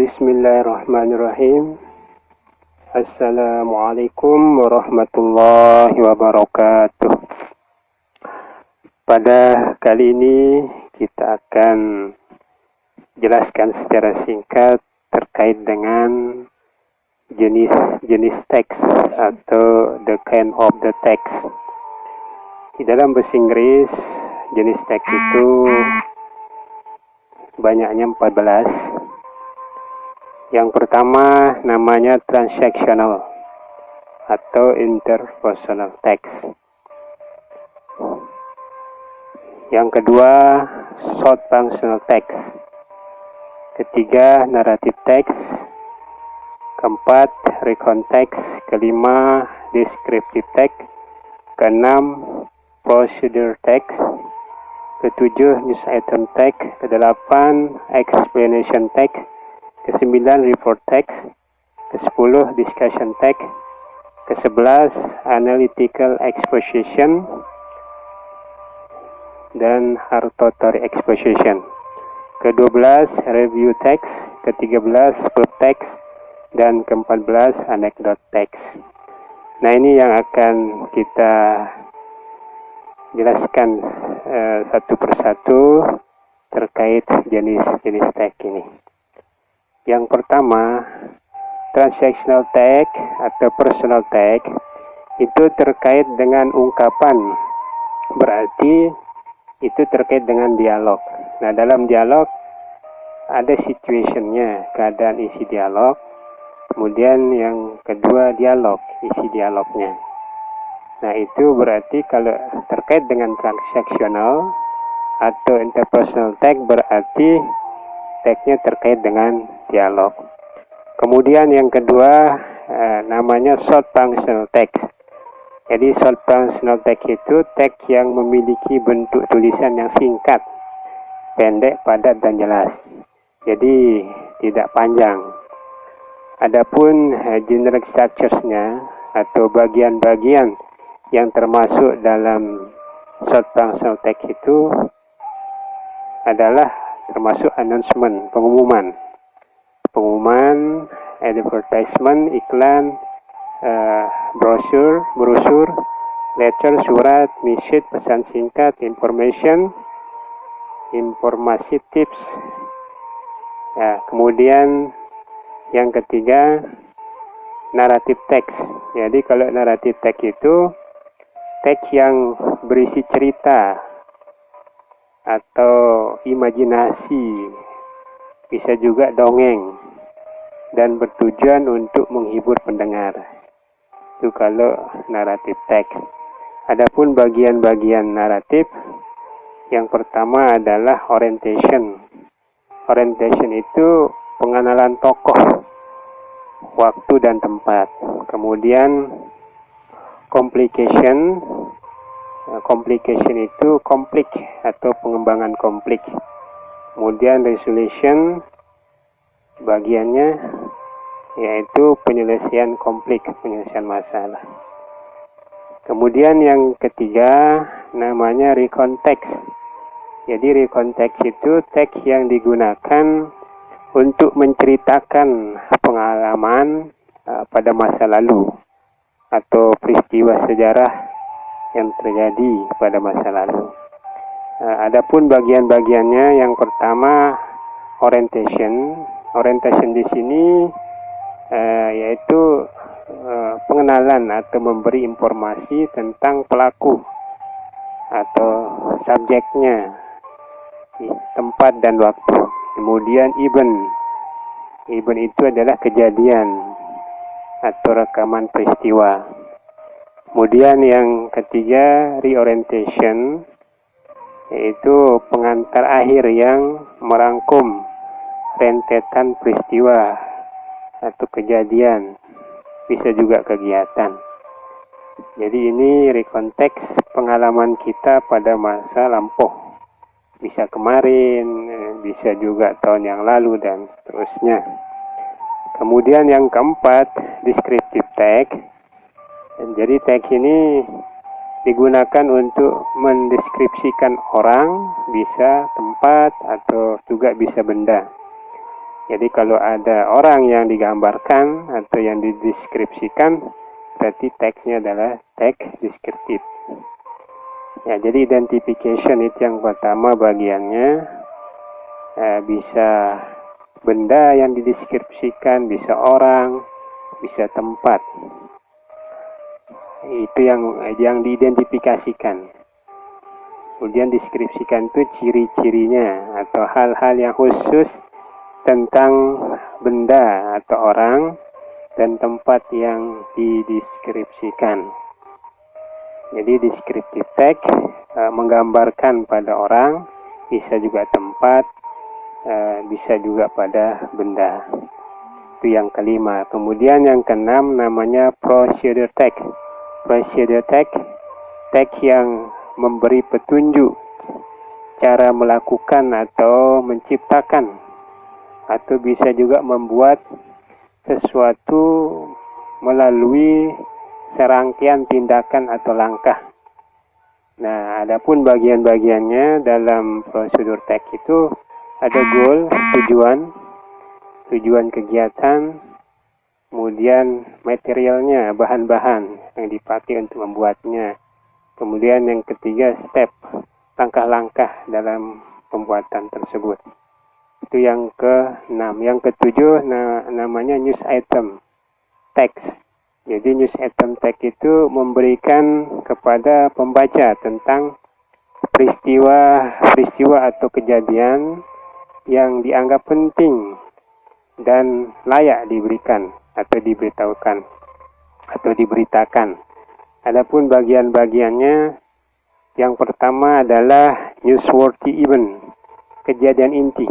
Bismillahirrahmanirrahim. Assalamualaikum warahmatullahi wabarakatuh. Pada kali ini kita akan jelaskan secara singkat terkait dengan jenis-jenis teks atau the kind of the text. Di dalam bahasa Inggris, jenis teks itu banyaknya 14. Yang pertama namanya transactional atau interpersonal text. Yang kedua short functional text. Ketiga narrative text. Keempat recount text. Kelima descriptive text. Keenam procedure text. Ketujuh news item text. Kedelapan explanation text. Ke-9 report text, ke-10 discussion text, ke-11 analytical exposition dan hortatory exposition, ke-12 review text, ke-13 proof text, dan ke-14 anecdote text. Nah, ini yang akan kita jelaskan satu persatu terkait jenis-jenis text ini. Yang pertama, transactional text atau personal text itu terkait dengan ungkapan, berarti itu terkait dengan dialog. Nah, dalam dialog ada situationnya, keadaan isi dialog, kemudian yang kedua dialog, isi dialognya. Nah, itu berarti kalau terkait dengan transactional atau interpersonal text berarti teksnya terkait dengan dialog. Kemudian yang kedua namanya short functional text. Jadi short functional text itu teks yang memiliki bentuk tulisan yang singkat, pendek, padat, dan jelas. Jadi tidak panjang. Adapun generic structures-nya atau bagian-bagian yang termasuk dalam short functional text itu adalah termasuk announcement, pengumuman, advertisement, iklan, brosur, letter, surat, message, pesan singkat, informasi, tips. Ya, kemudian yang ketiga narrative text. Jadi kalau narrative text itu teks yang berisi cerita atau imajinasi, bisa juga dongeng, dan bertujuan untuk menghibur pendengar. Itu kalau naratif teks. Adapun bagian-bagian naratif, yang pertama adalah orientation. Orientation itu pengenalan tokoh, waktu dan tempat. Kemudian complication itu konflik atau pengembangan konflik. Kemudian resolution bagiannya yaitu penyelesaian konflik, penyelesaian masalah. Kemudian yang ketiga namanya recount text. Jadi recount text itu teks yang digunakan untuk menceritakan pengalaman pada masa lalu atau peristiwa sejarah yang terjadi pada masa lalu. Adapun bagian-bagiannya, yang pertama orientation. Orientation di sini yaitu pengenalan atau memberi informasi tentang pelaku atau subjeknya, tempat dan waktu. Kemudian event itu adalah kejadian atau rekaman peristiwa. Kemudian yang ketiga reorientation, yaitu pengantar akhir yang merangkum rentetan peristiwa atau kejadian, bisa juga kegiatan. Jadi ini rekonteks pengalaman kita pada masa lampau, bisa kemarin, bisa juga tahun yang lalu, dan seterusnya. Kemudian yang keempat descriptive text. Jadi teks ini digunakan untuk mendeskripsikan orang, bisa tempat, atau juga bisa benda. Jadi kalau ada orang yang digambarkan atau yang dideskripsikan, berarti teksnya adalah teks deskriptif. Ya, jadi identification itu yang pertama bagiannya. Bisa benda yang dideskripsikan, bisa orang, bisa tempat. Itu yang diidentifikasikan. Kemudian deskripsikan itu ciri-cirinya atau hal-hal yang khusus tentang benda atau orang dan tempat yang dideskripsikan. Jadi descriptive text menggambarkan pada orang, bisa juga tempat, bisa juga pada benda. Itu yang kelima. Kemudian yang keenam namanya procedure text. Procedure text, teks yang memberi petunjuk cara melakukan atau menciptakan, atau bisa juga membuat sesuatu melalui serangkaian tindakan atau langkah. Nah, adapun bagian-bagiannya dalam prosedur teks itu ada goal, tujuan kegiatan, kemudian materialnya, bahan-bahan yang dipakai untuk membuatnya. Kemudian yang ketiga, step, langkah-langkah dalam pembuatan tersebut. Itu yang ke-6. Yang ke-7 namanya news item text. Jadi news item text itu memberikan kepada pembaca tentang peristiwa atau kejadian yang dianggap penting dan layak diberikan atau diberitahukan atau diberitakan. Adapun bagian-bagiannya, yang pertama adalah newsworthy event, kejadian inti.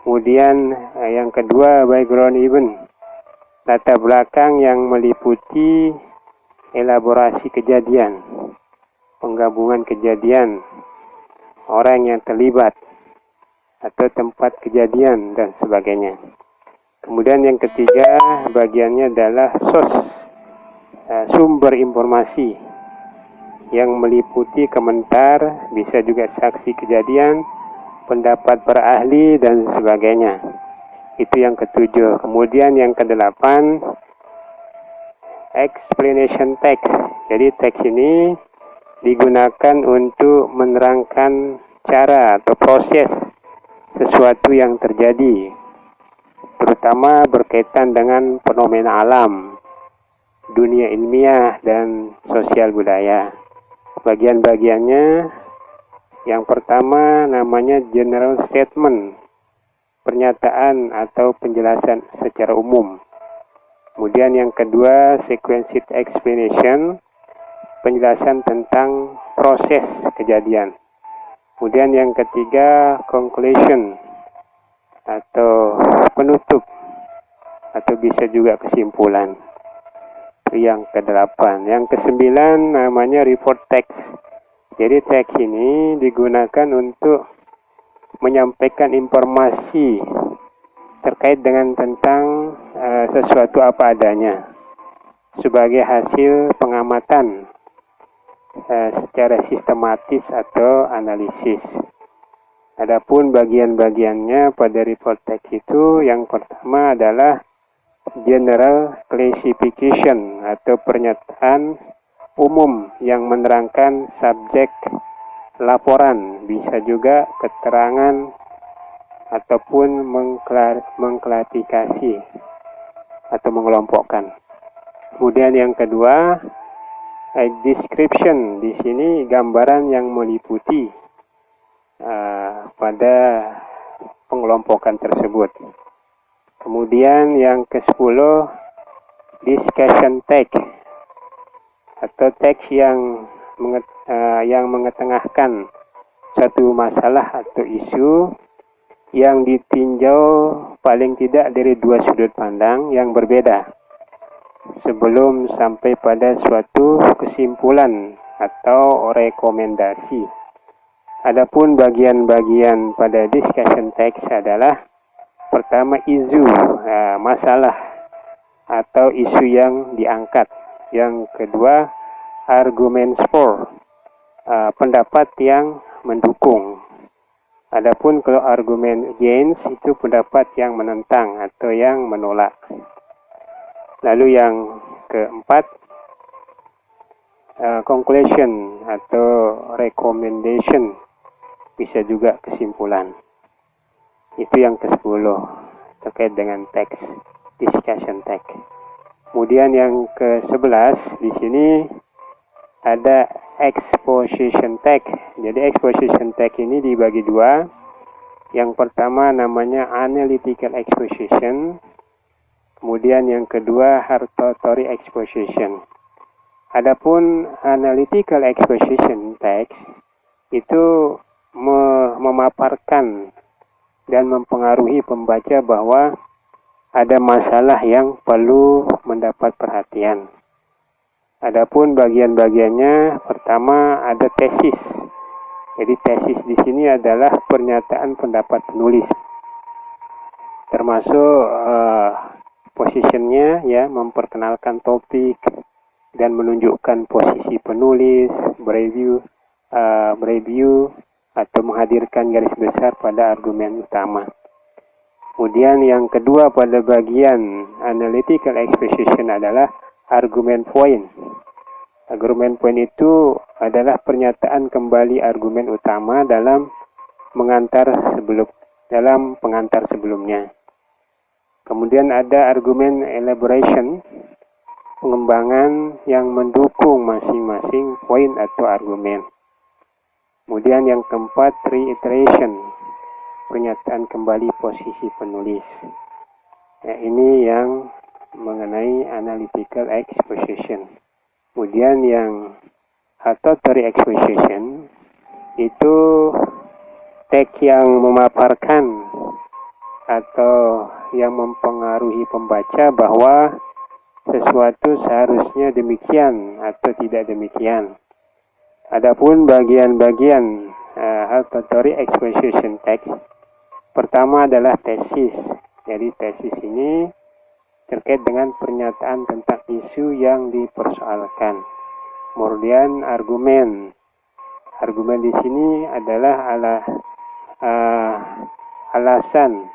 Kemudian yang kedua background event, latar belakang yang meliputi elaborasi kejadian, penggabungan kejadian, orang yang terlibat, atau tempat kejadian, dan sebagainya. Kemudian yang ketiga bagiannya adalah source, sumber informasi yang meliputi komentar, bisa juga saksi kejadian, pendapat para ahli, dan sebagainya. Itu yang ketujuh. Kemudian yang kedelapan, explanation text. Jadi teks ini digunakan untuk menerangkan cara atau proses sesuatu yang terjadi, terutama berkaitan dengan fenomena alam, dunia ilmiah, dan sosial budaya. Bagian-bagiannya, yang pertama namanya general statement, pernyataan atau penjelasan secara umum. Kemudian yang kedua sequenced explanation, penjelasan tentang proses kejadian. Kemudian yang ketiga conclusion atau penutup, atau bisa juga kesimpulan. Itu yang ke-8. Yang ke-9 namanya report text. Jadi teks ini digunakan untuk menyampaikan informasi terkait dengan tentang sesuatu apa adanya sebagai hasil pengamatan secara sistematis atau analisis. Adapun bagian-bagiannya pada report text itu, yang pertama adalah general classification atau pernyataan umum yang menerangkan subjek laporan, bisa juga keterangan ataupun mengklarifikasi atau mengelompokkan. Kemudian yang kedua, description, di sini gambaran yang meliputi pada pengelompokan tersebut. Kemudian yang ke-10, discussion text atau teks yang mengetengahkan suatu masalah atau isu yang ditinjau paling tidak dari dua sudut pandang yang berbeda sebelum sampai pada suatu kesimpulan atau rekomendasi. Adapun bagian-bagian pada discussion text adalah pertama isu, masalah atau isu yang diangkat. Yang kedua, arguments for, pendapat yang mendukung. Adapun kalau argumen against itu pendapat yang menentang atau yang menolak. Lalu yang keempat, conclusion atau recommendation, bisa juga kesimpulan. Itu yang ke-10 terkait dengan teks, discussion text. Kemudian yang ke-11 di sini ada exposition text. Jadi exposition text ini dibagi dua. Yang pertama namanya analytical exposition. Kemudian yang kedua hortatory exposition. Adapun analytical exposition text itu memaparkan dan mempengaruhi pembaca bahwa ada masalah yang perlu mendapat perhatian. Adapun bagian-bagiannya, pertama ada tesis. Jadi tesis di sini adalah pernyataan pendapat penulis, termasuk positionnya, ya, memperkenalkan topik dan menunjukkan posisi penulis, bereview atau menghadirkan garis besar pada argumen utama. Kemudian yang kedua pada bagian analytical exposition adalah argumen point. Argumen point itu adalah pernyataan kembali argumen utama dalam pengantar sebelumnya. Kemudian ada argumen elaboration, pengembangan yang mendukung masing-masing poin atau argumen. Kemudian yang keempat, reiteration, pernyataan kembali posisi penulis. Ya, ini yang mengenai analytical exposition. Kemudian yang hortatory exposition itu teks yang memaparkan atau yang mempengaruhi pembaca bahwa sesuatu seharusnya demikian atau tidak demikian. Adapun bagian-bagian hortatory exposition text, pertama adalah tesis. Jadi tesis ini terkait dengan pernyataan tentang isu yang dipersoalkan. Kemudian argumen. Argumen di sini adalah alasan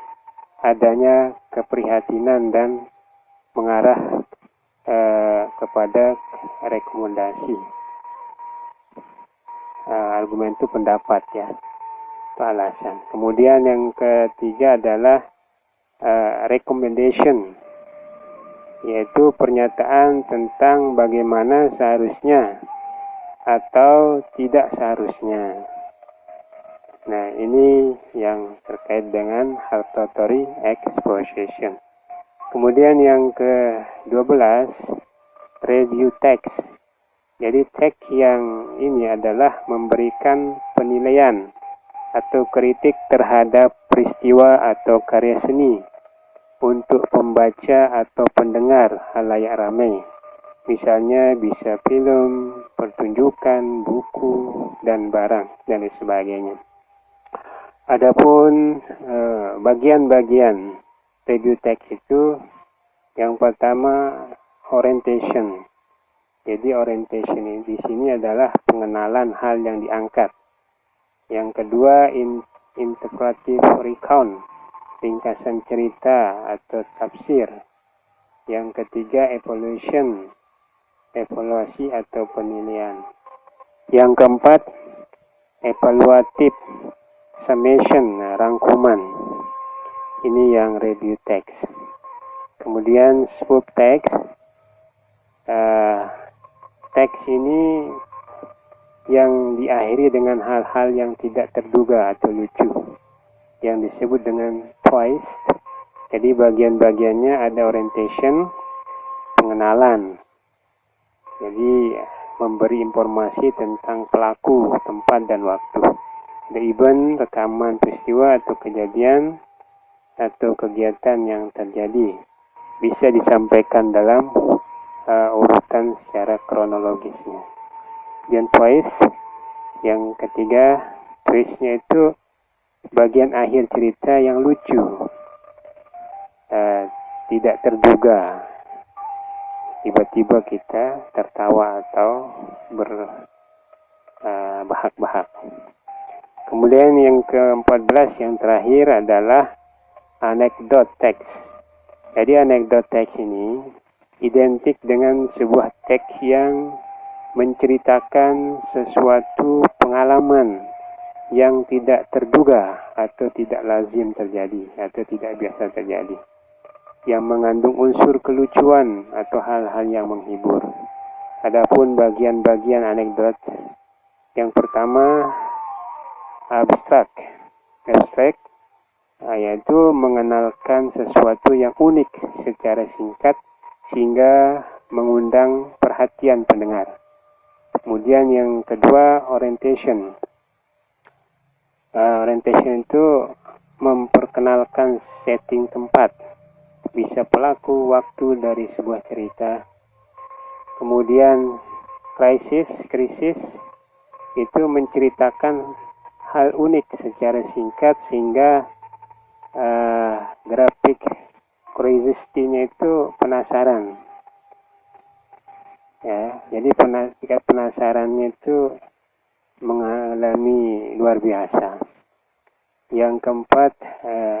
adanya keprihatinan dan mengarah kepada rekomendasi. Argumen itu pendapat, ya, itu alasan. Kemudian yang ketiga adalah recommendation, yaitu pernyataan tentang bagaimana seharusnya atau tidak seharusnya. Nah, ini yang terkait dengan hortatory exposition. Kemudian yang ke-12, review text. Jadi teks yang ini adalah memberikan penilaian atau kritik terhadap peristiwa atau karya seni untuk pembaca atau pendengar halayak ramai. Misalnya bisa film, pertunjukan, buku, dan barang, dan sebagainya. Adapun bagian-bagian review text itu, yang pertama orientation. Jadi orientation ini di sini adalah pengenalan hal yang diangkat. Yang kedua interpretive recount, ringkasan cerita atau tafsir. Yang ketiga evaluation, evaluasi atau penilaian. Yang keempat evaluative summation, rangkuman. Ini yang review text. Kemudian spoof text. Teks ini yang diakhiri dengan hal-hal yang tidak terduga atau lucu, yang disebut dengan twist. Jadi bagian-bagiannya ada orientation, pengenalan. Jadi memberi informasi tentang pelaku, tempat, dan waktu. The event, rekaman peristiwa atau kejadian atau kegiatan yang terjadi. Bisa disampaikan dalam urutan secara kronologisnya. Dan twist, yang ketiga, twistnya itu bagian akhir cerita yang lucu, tidak terduga. Tiba-tiba kita tertawa atau berbahak-bahak. Kemudian yang ke-14 yang terakhir adalah anekdot teks. Jadi anekdot teks ini identik dengan sebuah teks yang menceritakan sesuatu pengalaman yang tidak terduga atau tidak lazim terjadi atau tidak biasa terjadi, yang mengandung unsur kelucuan atau hal-hal yang menghibur. Adapun bagian-bagian anekdot, yang pertama abstrak, yaitu mengenalkan sesuatu yang unik secara singkat sehingga mengundang perhatian pendengar. Kemudian yang kedua orientation. Orientation itu memperkenalkan setting tempat, bisa pelaku, waktu dari sebuah cerita. Kemudian krisis itu menceritakan hal unik secara singkat sehingga grafik curiosity-nya itu penasaran. Ya, jadi penasarannya itu mengalami luar biasa. Yang keempat